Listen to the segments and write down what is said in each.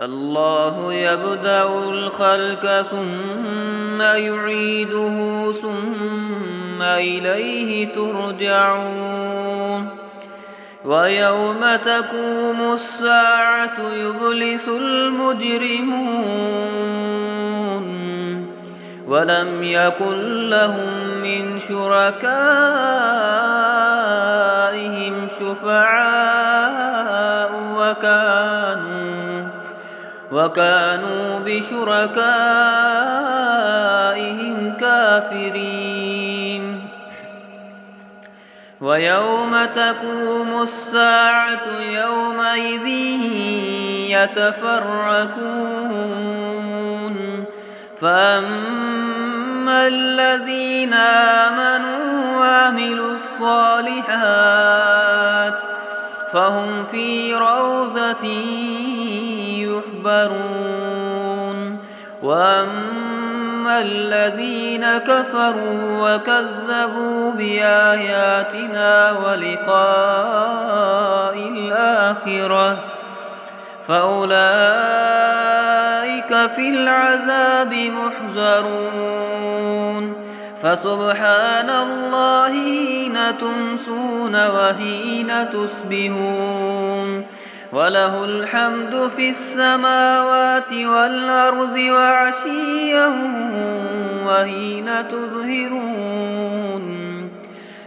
الله يبدأ الخلق ثم يعيده ثم إليه ترجعون ويوم تقوم الساعة يبلس المجرمون ولم يكن لهم من شركائهم شفعاء وكانوا بشركائهم كافرين ويوم تقوم الساعة يومئذ يتفرقون فأما الذين آمنوا وعملوا الصالحات فهم في روضة يحبرون وأما الذين كفروا وكذبوا بآياتنا ولقاء الآخرة فأولئك في العذاب محذرون فسبحان الله حين تمسون وحين تصبحون وله الحمد في السماوات والأرض وعشيا وحين تظهرون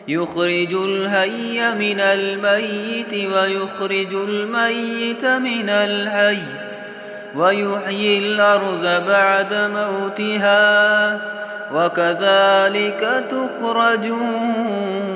يخرج الحي من الميت ويخرج الميت من الحي ويحيي الأرض بعد موتها وكذلك تخرجون.